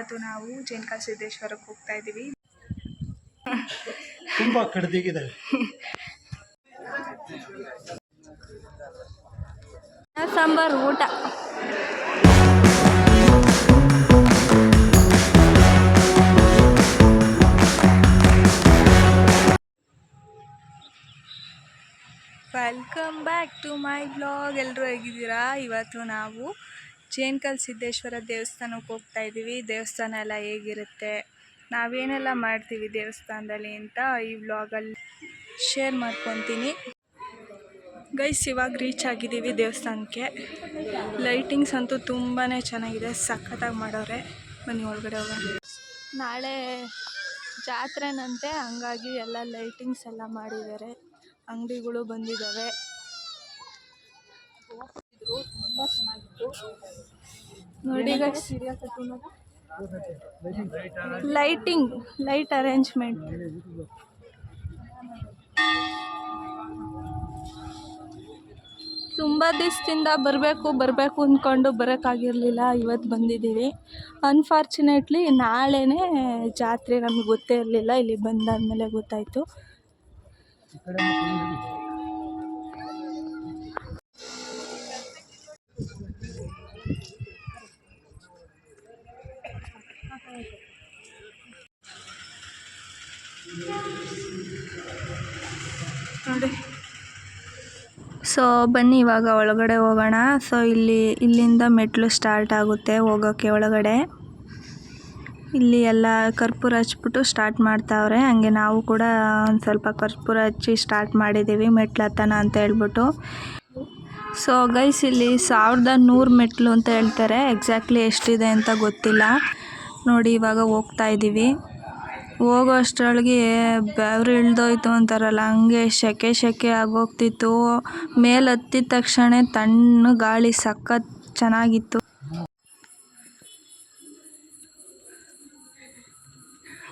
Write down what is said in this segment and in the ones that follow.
ಇವತ್ತು ನಾವು ಜೇನ್ಕಲ್ ಸಿದ್ದೇಶ್ವರಕ್ಕೆ ಹೋಗ್ತಾ ಇದ್ದೀವಿ. ತುಂಬಾ ಕಡಿದಿಗಿದೆ. ಸಾಂಬಾರ್ ಊಟ. Welcome back to my blog. ಎಲ್ಲರೂ ಹೇಗಿದ್ದೀರಾ? ಇವತ್ತು ನಾವು ಜೇನ್ಕಲ್ ಸಿದ್ದೇಶ್ವರ ದೇವಸ್ಥಾನಕ್ಕೆ ಹೋಗ್ತಾ ಇದ್ದೀವಿ. ದೇವಸ್ಥಾನ ಎಲ್ಲ ಹೇಗಿರುತ್ತೆ, ನಾವೇನೆಲ್ಲ ಮಾಡ್ತೀವಿ ದೇವಸ್ಥಾನದಲ್ಲಿ ಅಂತ ಈ ವ್ಲಾಗಲ್ಲಿ ಶೇರ್ ಮಾಡ್ಕೊತೀನಿ. ಗೈಸ್, ಇವಾಗ ರೀಚ್ ಆಗಿದ್ದೀವಿ ದೇವಸ್ಥಾನಕ್ಕೆ. ಲೈಟಿಂಗ್ಸ್ ಅಂತೂ ತುಂಬಾ ಚೆನ್ನಾಗಿದೆ, ಸಖತ್ತಾಗಿ ಮಾಡೋರೆ. ಬನ್ನಿ ಒಳಗಡೆ ಹೋಗೋಣ. ನಾಳೆ ಜಾತ್ರೆನಂತೆ, ಹಂಗಾಗಿ ಎಲ್ಲ ಲೈಟಿಂಗ್ಸ್ ಎಲ್ಲ ಮಾಡಿದ್ದಾರೆ. ಅಂಗಡಿಗಳು ಬಂದಿದ್ದಾವೆ. ತುಂಬ ಚೆನ್ನಾಗಿತ್ತು ನೋಡಿ ಗೈಸ್. ಲೈಟ್ ಅರೇಂಜ್ಮೆಂಟ್ ತುಂಬ ದಿವಸದಿಂದ ಬರಬೇಕು ಅಂದ್ಕೊಂಡು ಬರೋಕ್ಕಾಗಿರಲಿಲ್ಲ. ಇವತ್ತು ಬಂದಿದ್ದೀವಿ. ಅನ್ಫಾರ್ಚುನೇಟ್ಲಿ ನಾಳೆನೇ ಜಾತ್ರೆ. ನಮಗೆ ಗೊತ್ತೇ ಇರಲಿಲ್ಲ, ಇಲ್ಲಿ ಬಂದಾದಮೇಲೆ ಗೊತ್ತಾಯಿತು. ನೋಡಿ, ಸೊ ಬನ್ನಿ ಇವಾಗ ಒಳಗಡೆ ಹೋಗೋಣ. ಸೊ ಇಲ್ಲಿಂದ ಮೆಟ್ಲು ಸ್ಟಾರ್ಟ್ ಆಗುತ್ತೆ ಹೋಗೋಕ್ಕೆ ಒಳಗಡೆ. ಇಲ್ಲಿ ಎಲ್ಲ ಕರ್ಪೂರ ಹಚ್ಬಿಟ್ಟು ಸ್ಟಾರ್ಟ್ ಮಾಡ್ತಾವ್ರೆ. ಹಂಗೆ ನಾವು ಕೂಡ ಒಂದು ಸ್ವಲ್ಪ ಕರ್ಪೂರ ಹಚ್ಚಿ ಸ್ಟಾರ್ಟ್ ಮಾಡಿದ್ದೀವಿ ಮೆಟ್ಲು ಹತ್ತನ ಅಂತ ಹೇಳ್ಬಿಟ್ಟು. ಸೊ ಗೈಸ್, ಇಲ್ಲಿ 1100 ಮೆಟ್ಲು ಅಂತ ಹೇಳ್ತಾರೆ. ಎಕ್ಸಾಕ್ಟ್ಲಿ ಎಷ್ಟಿದೆ ಅಂತ ಗೊತ್ತಿಲ್ಲ. ನೋಡಿ ಇವಾಗ ಹೋಗ್ತಾ ಇದ್ದೀವಿ. ಹೋಗೋ ಅಷ್ಟರೊಳಗೆ ಬೆವರು ಇಳ್ದೋಯ್ತು ಅಂತಾರಲ್ಲ, ಹಂಗೆ ಸೆಕೆ ಆಗೋಗ್ತಿತ್ತು. ಮೇಲೆ ಹತ್ತಿದ ತಕ್ಷಣ ತಣ್ಣು ಗಾಳಿ, ಸಖತ್ ಚೆನ್ನಾಗಿತ್ತು.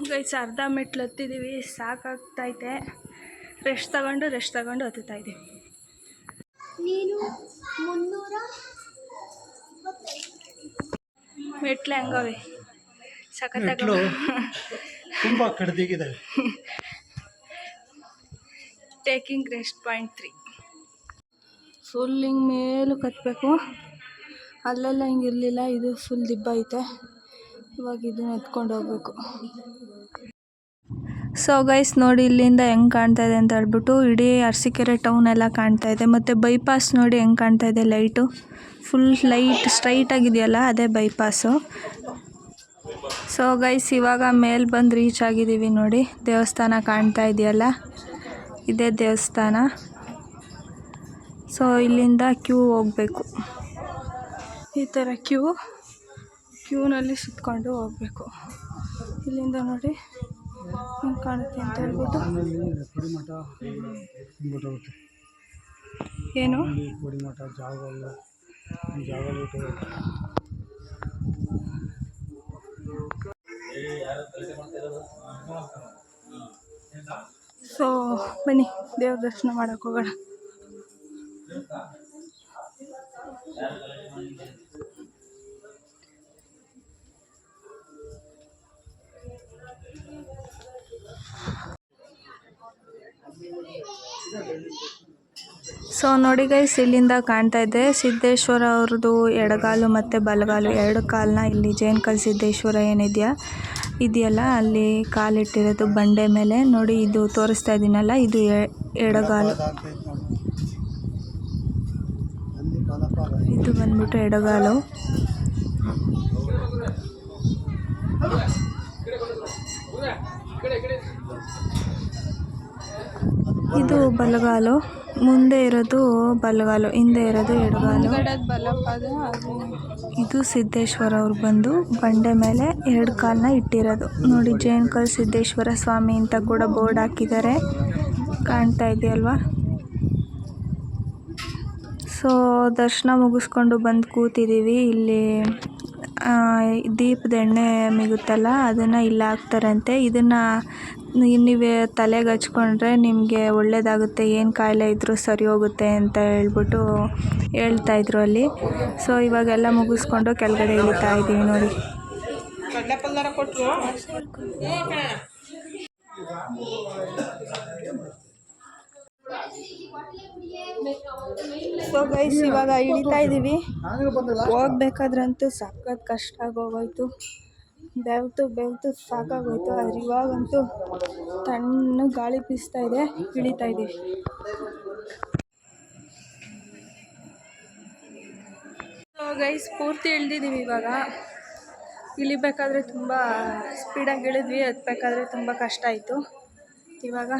ಗೈಸ್, ಅರ್ಧ ಮೆಟ್ಲು ಹತ್ತಿದ್ದೀವಿ, ಸಾಕಾಗ್ತೈತೆ. ರೆಸ್ಟ್ ತಗೊಂಡು ಹತ್ತುತ್ತಾ ಇದ್ದೀವಿ. ಮೆಟ್ಲು ಹೆಂಗವೆ? ಸಖತ್ತಾಗಿ ತುಂಬಾ ಕಡಿದಿಗಿದೆ. Taking rest point 3. ಫುಲ್ ಹಿಂಗೆ ಮೇಲೂ ಕತ್ತಬೇಕು. ಅಲ್ಲೆಲ್ಲ ಹಿಂಗಿರಲಿಲ್ಲ, ಇದು ಫುಲ್ ದಿಬ್ಬ ಐತೆ. ಇವಾಗ ಇದನ್ನ ಎತ್ಕೊಂಡು ಹೋಗ್ಬೇಕು. ಸೊ ಗೈಸ್ ನೋಡಿ, ಇಲ್ಲಿಂದ ಹೆಂಗೆ ಕಾಣ್ತಾ ಇದೆ ಅಂತ ಹೇಳ್ಬಿಟ್ಟು ಇಡೀ ಅರಸೀಕೆರೆ ಟೌನ್ ಎಲ್ಲ ಕಾಣ್ತಾ ಇದೆ. ಮತ್ತು ಬೈಪಾಸ್ ನೋಡಿ ಹೆಂಗೆ ಕಾಣ್ತಾ ಇದೆ, ಲೈಟು ಫುಲ್ ಲೈಟ್ ಸ್ಟ್ರೈಟ್ ಆಗಿದೆಯಲ್ಲ, ಅದೇ ಬೈಪಾಸು. ಸೊ ಗೈಸ್, ಇವಾಗ ಮೇಲೆ ಬಂದು ರೀಚ್ ಆಗಿದ್ದೀವಿ. ನೋಡಿ, ದೇವಸ್ಥಾನ ಕಾಣ್ತಾ ಇದೆಯಲ್ಲ, ಇದೇ ದೇವಸ್ಥಾನ. ಸೊ ಇಲ್ಲಿಂದ ಕ್ಯೂ ಹೋಗಬೇಕು. ಈ ಥರ ಕ್ಯೂನಲ್ಲಿ ಸುತ್ಕೊಂಡು ಹೋಗಬೇಕು. ಇಲ್ಲಿಂದ ನೋಡಿ ಹಿಂಗೆ ಕಾಣುತ್ತೆ ಅಂತ ಹೇಳ್ಬಿಟ್ಟು. ಏನು ಸೊ ಬನ್ನಿ ದೇವ್ರ ದರ್ಶನ ಮಾಡಕ್ಕೆ ಹೋಗೋಣ. ಸೊ ನೋಡಿ ಗೈಸ್, ಇಲ್ಲಿಂದ ಕಾಣ್ತಾ ಇದೆ ಸಿದ್ದೇಶ್ವರ ಅವ್ರದ್ದು ಎಡಗಾಲು ಮತ್ತು ಬಲಗಾಲು, 2 ಕಾಲನ್ನ ಇಲ್ಲಿ ಜೇನ್ಕಲ್ ಸಿದ್ದೇಶ್ವರ ಇದೆಯಲ್ಲ ಅಲ್ಲಿ ಕಾಲಿಟ್ಟಿರೋದು ಬಂಡೆ ಮೇಲೆ. ನೋಡಿ, ಇದು ತೋರಿಸ್ತಾ ಇದ್ದೀನಲ್ಲ, ಇದು ಎಡಗಾಲು. ಇದು ಬಂದ್ಬಿಟ್ಟು ಎಡಗಾಲು. ಇದು ಬಲಗಾಲು. ಮುಂದೆ ಇರೋದು ಬಲಗಾಲು, ಹಿಂದೆ ಇರೋದು ಎಡಗಾಲು. ಇದು ಸಿದ್ದೇಶ್ವರ ಅವ್ರು ಬಂದು ಬಂಡೆ ಮೇಲೆ 2 ಕಾಲನ್ನ ಇಟ್ಟಿರೋದು. ನೋಡಿ, ಜೇನ್ಕಲ್ ಸಿದ್ದೇಶ್ವರ ಸ್ವಾಮಿ ಅಂತ ಕೂಡ ಬೋರ್ಡ್ ಹಾಕಿದ್ದಾರೆ, ಕಾಣ್ತಾ ಇದೆಯಲ್ವಾ. ಸೊ ದರ್ಶನ ಮುಗಿಸ್ಕೊಂಡು ಬಂದು ಕೂತಿದ್ದೀವಿ. ಇಲ್ಲಿ ದೀಪದ ಎಣ್ಣೆ ಮಿಗುತ್ತಲ್ಲ, ಅದನ್ನು ಇಲ್ಲಿ ಹಾಕ್ತಾರಂತೆ. ಇದನ್ನು ನೀವೇ ತಲೆಗೆ ಹಚ್ಕೊಂಡ್ರೆ ನಿಮಗೆ ಒಳ್ಳೆಯದಾಗುತ್ತೆ, ಏನು ಕಾಯಿಲೆ ಇದ್ದರೂ ಸರಿ ಹೋಗುತ್ತೆ ಅಂತ ಹೇಳ್ಬಿಟ್ಟು ಹೇಳ್ತಾಯಿದ್ರು ಅಲ್ಲಿ. ಸೊ ಇವಾಗೆಲ್ಲ ಮುಗಿಸ್ಕೊಂಡು ಕೆಳಗಡೆ ಇಳಿತಾ ಇದ್ದೀವಿ ನೋಡಿ. ಕಡಲೆಪಲ್ಲಾರ ಕೊಟ್ಟರು. ಸೊ ಗೈಸ್ ಇವಾಗ ಇಳಿತಾ ಇದ್ದೀವಿ. ಹೋಗ್ಬೇಕಾದ್ರಂತೂ ಸಖತ್ ಕಷ್ಟ ಆಗೋಗೋಯ್ತು. ಬೆವ್ತು ಸಾಕಾಗೋಯ್ತು. ಆದ್ರೆ ಇವಾಗಂತೂ ತಣ್ಣಗೆ ಗಾಳಿ ಬೀಸ್ತಾ ಇದೆ. ಇಳಿತಾ ಇದ್ದೀವಿ. ಸೊ ಗೈಸ್ ಪೂರ್ತಿ ಇಳಿದಿದ್ದೀವಿ. ಇವಾಗ ಇಳಿಬೇಕಾದ್ರೆ ತುಂಬ ಸ್ಪೀಡಾಗಿ ಇಳಿದ್ವಿ. ಹತ್ಬೇಕಾದ್ರೆ ತುಂಬ ಕಷ್ಟ ಆಯಿತು. ಇವಾಗ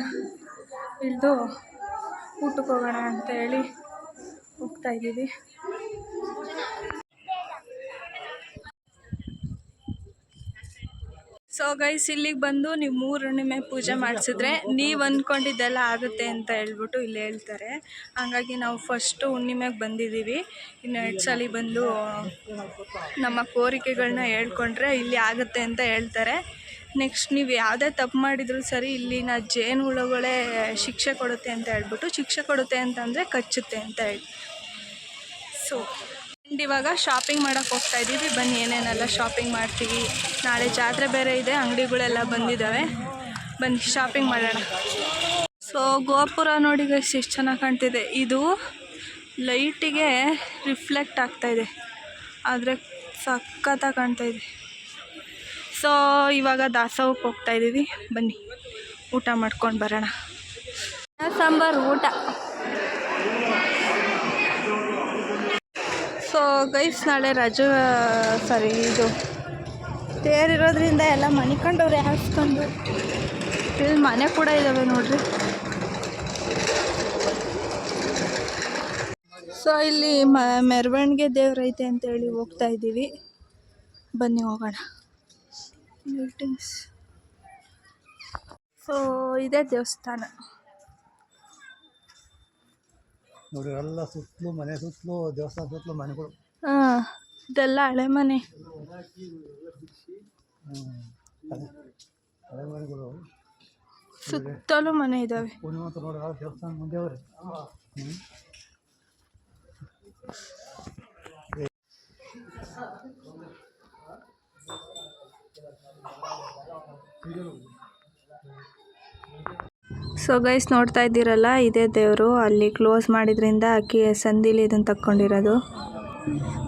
ಇಳಿದು ಊಟಕ್ಕೆ ಹೋಗೋಣ ಅಂತ ಹೇಳಿ ಹೋಗ್ತಾ ಇದ್ದೀವಿ. ಸೊ ಗೈಸ್ ಇಲ್ಲಿಗೆ ಬಂದು ನೀವು 3 ಹುಣ್ಣಿಮೆ ಪೂಜೆ ಮಾಡಿಸಿದ್ರೆ ನೀವು ಅಂದ್ಕೊಂಡಿದ್ದೆಲ್ಲ ಆಗುತ್ತೆ ಅಂತ ಹೇಳ್ಬಿಟ್ಟು ಇಲ್ಲಿ ಹೇಳ್ತಾರೆ. ಹಾಗಾಗಿ ನಾವು ಫಸ್ಟು ಹುಣ್ಣಿಮೆಗೆ ಬಂದಿದ್ದೀವಿ. ಇನ್ನು 2 ಸಲ ಬಂದು ನಮ್ಮ ಕೋರಿಕೆಗಳನ್ನ ಹೇಳ್ಕೊಂಡ್ರೆ ಇಲ್ಲಿ ಆಗುತ್ತೆ ಅಂತ ಹೇಳ್ತಾರೆ. ನೆಕ್ಸ್ಟ್ ನೀವು ಯಾವುದೇ ತಪ್ಪು ಮಾಡಿದರೂ ಸರಿ ಇಲ್ಲಿನ ಜೇನುಹುಳುಗಳೇ ಶಿಕ್ಷೆ ಕೊಡುತ್ತೆ ಅಂತ ಹೇಳ್ಬಿಟ್ಟು, ಶಿಕ್ಷೆ ಕೊಡುತ್ತೆ ಅಂತಂದರೆ ಕಚ್ಚುತ್ತೆ ಅಂತ ಹೇಳಿ. ಸೊ ಇವಾಗ ಶಾಪಿಂಗ್ ಮಾಡೋಕ್ಕೆ ಹೋಗ್ತಾ ಇದ್ದೀವಿ. ಬನ್ನಿ ಏನೇನೆಲ್ಲ ಶಾಪಿಂಗ್ ಮಾಡ್ತೀವಿ. ನಾಳೆ ಜಾತ್ರೆ ಬೇರೆ ಇದೆ. ಅಂಗಡಿಗಳೆಲ್ಲ ಬಂದಿದ್ದಾವೆ. ಬನ್ನಿ ಶಾಪಿಂಗ್ ಮಾಡೋಣ. ಸೊ ಗೋಪುರ ನೋಡಿ ಗೈಸ್ ಎಷ್ಟು ಚೆನ್ನಾಗಿ ಕಾಣ್ತಿದೆ. ಇದು ಲೈಟಿಗೆ ರಿಫ್ಲೆಕ್ಟ್ ಆಗ್ತಾಯಿದೆ, ಆದರೆ ಸಖತ್ತಾಗಿ ಕಾಣ್ತಾಯಿದೆ. ಸೊ ಇವಾಗ ದಾಸೋಹಕ್ಕೆ ಹೋಗ್ತಾ ಇದ್ದೀವಿ. ಬನ್ನಿ ಊಟ ಮಾಡ್ಕೊಂಡು ಬರೋಣ. ಸಾಂಬಾರು ಊಟ. ಸೊ ಗೈಸ್ ನಾಳೆ ಇದು ತೇರಿರೋದ್ರಿಂದ ಎಲ್ಲ ಮನಿಕೊಂಡವ್ರೆ ಹಾಸ್ಕೊಂಡು. ಇಲ್ಲಿ ಮನೆ ಕೂಡ ಇದ್ದಾವೆ ನೋಡ್ರಿ. ಸೊ ಇಲ್ಲಿ ಮೆರವಣಿಗೆ ದೇವ್ರೈತೆ ಅಂತೇಳಿ ಹೋಗ್ತಾ ಇದ್ದೀವಿ. ಬನ್ನಿ ಹೋಗೋಣ. ಮೀಟಿಂಗ್ಸ್. ಸೊ ಇದೇ ದೇವಸ್ಥಾನ ನೋಡಿ. ಎಲ್ಲ ಸುತ್ತಲೂ ಮನೆ, ಸುತ್ತಲೂ ದೇವಸ್ಥಾನ, ಸುತ್ತಲೂ ಮನೆಗಳು. ಹಾಂ, ಇದೆಲ್ಲ ಹಳೆ ಮನೆ. ಹಳೆ ಮನೆಗಳು ಸುತ್ತಲೂ ಮನೆ ಇದ್ದಾವೆ. ಪೂರ್ಣಿಮಂತ ನೋಡಿ ದೇವಸ್ಥಾನ ಮುಂದೆ ಅವ್ರಿ. ಸೊ ಗೈಸ್ ನೋಡ್ತಾ ಇದ್ದೀರಲ್ಲ, ಇದೇ ದೇವರು. ಅಲ್ಲಿ ಕ್ಲೋಸ್ ಮಾಡಿದ್ರಿಂದ ಸಂದಿಲಿ ಇದನ್ನು ತಕ್ಕೊಂಡಿರೋದು.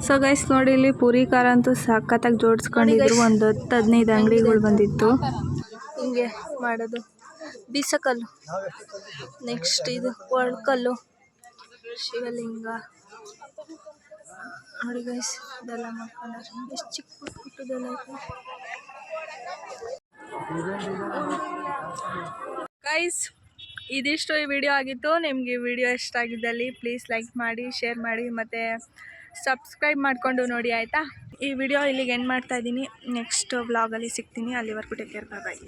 ಸೊ ಗೈಸ್ ನೋಡಿ, ಇಲ್ಲಿ ಪೂರಿ ಖಾರ ಅಂತೂ ಸಖತ್ತಾಗಿ ಜೋಡಿಸ್ಕೊಂಡಿದ್ರು. ಒಂದು 10-15 ಅಂಗಡಿಗಳು ಬಂದಿತ್ತು. ಹಿಂಗೆ ಮಾಡೋದು ಬೀಸಕಲ್ಲು, ನೆಕ್ಸ್ಟ್ ಇದು ಒಳ್ಕಲ್ಲು, ಶಿವಲಿಂಗ ನೋಡಿ ಗೈಸ್. ಇದೆಲ್ಲ ಮಾಡ್ಕೊಂಡ್ರೆ ಎಷ್ಟು ಚಿಕ್ಕ ಪುಟ್ಟದೆಲ್ಲ ಐತೆ ಗೈಸ್. ಇದಿಷ್ಟು ಈ ವಿಡಿಯೋ ಆಗಿತ್ತು. ನಿಮಗೆ ಈ ವಿಡಿಯೋ ಇಷ್ಟ ಆಗಿದ್ದಲ್ಲಿ ಪ್ಲೀಸ್ ಲೈಕ್ ಮಾಡಿ, ಶೇರ್ ಮಾಡಿ, ಮತ್ತು ಸಬ್ಸ್ಕ್ರೈಬ್ ಮಾಡಿಕೊಂಡು ನೋಡಿ ಆಯಿತಾ. ಈ ವಿಡಿಯೋ ಇಲ್ಲಿಗೆ ಎಂಡ್ ಮಾಡ್ತಾಯಿದ್ದೀನಿ. ನೆಕ್ಸ್ಟ್ ವ್ಲಾಗಲ್ಲಿ ಸಿಗ್ತೀನಿ. ಅಲ್ಲಿವರೆಗೂ ಟೇಕ್ ಕೇರ್, ಬಾಯ್.